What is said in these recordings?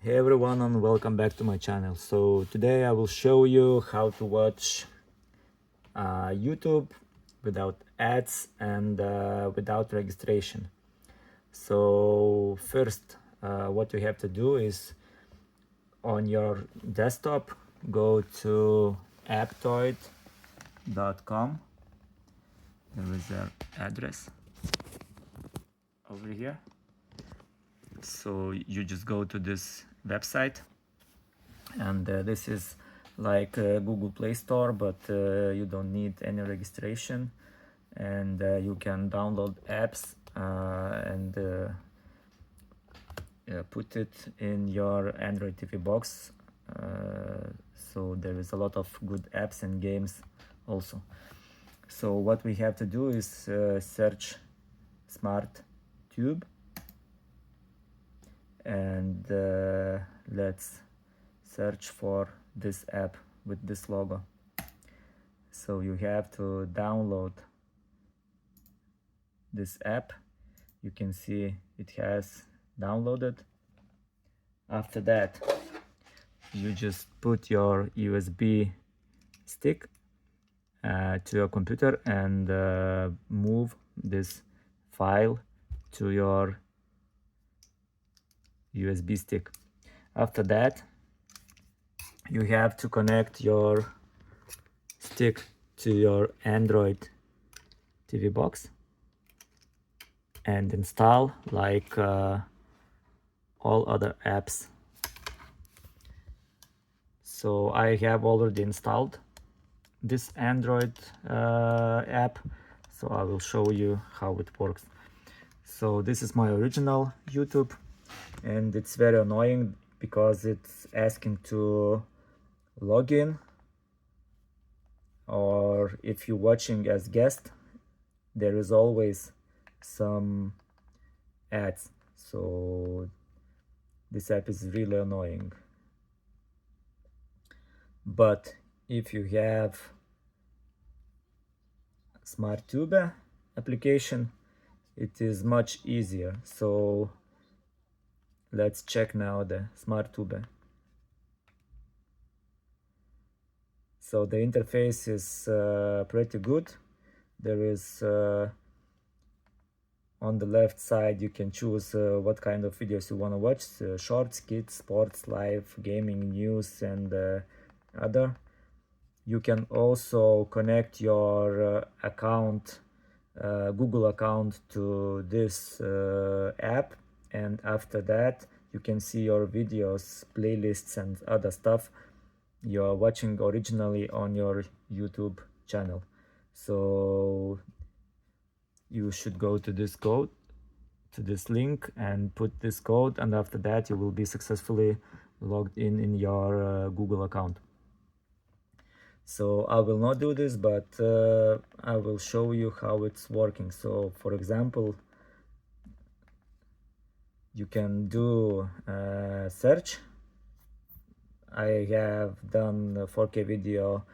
Hey everyone, and welcome back to my channel. So today I will show you how to watch YouTube without ads and without registration. So first what you have to do is on your desktop go to aptoid.com. There is an address over here. So you just go to this website, and this is like Google Play Store, but you don't need any registration, and you can download apps and put it in your Android TV box. So there is a lot of good apps and games also. So what we have to do is search SmartTube, and let's search for this app with this logo. So you have to download this app. You can see it has downloaded. After that, you just put your USB stick to your computer and move this file to your USB stick. After that, you have to connect your stick to your Android TV box and install like all other apps. So I have already installed this Android app, so I will show you how it works. So this is my original YouTube, and it's very annoying because it's asking to log in, or if you're watching as guest, there is always some ads. So this app is really annoying. But if you have SmartTube application, it is much easier. So let's check now the SmartTube. So the interface is pretty good. There is on the left side you can choose what kind of videos you want to watch: shorts, kids, sports, live, gaming, news, and other. You can also connect your account, Google account, to this app, and after that you can see your videos, playlists, and other stuff you're watching originally on your YouTube channel. So you should go to this code, to this link, and put this code, and after that you will be successfully logged in your Google account. So I will not do this, but I will show you how it's working. So for example, you can do search. I have done a 4K video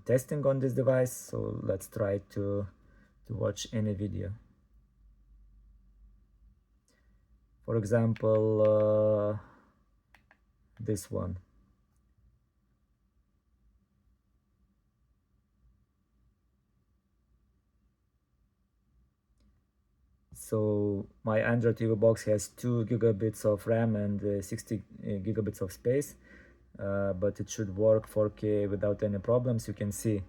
testing on this device, so let's try to watch any video. For example, this one. So my Android TV box has 2 gigabits of RAM and 60 gigabits of space, but it should work 4K without any problems. You can see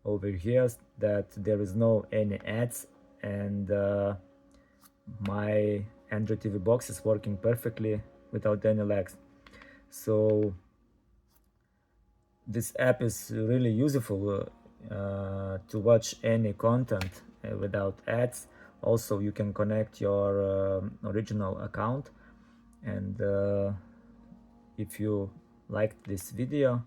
over here that there is no any ads, and my Android TV box is working perfectly without any lags. So this app is really useful to watch any content without ads. Also, you can connect your original account, and if you liked this video,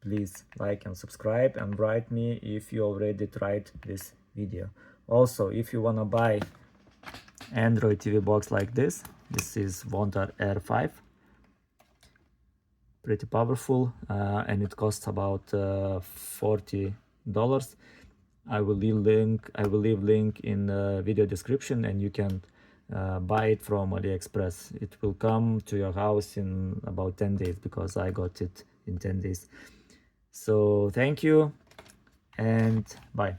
please like and subscribe, and write me if you already tried this video. Also, if you want to buy Android TV box like this is Wonder R5, pretty powerful, and it costs about $40. I will leave link in the video description, and you can buy it from AliExpress. It will come to your house in about 10 days because I got it in 10 days. So thank you and bye.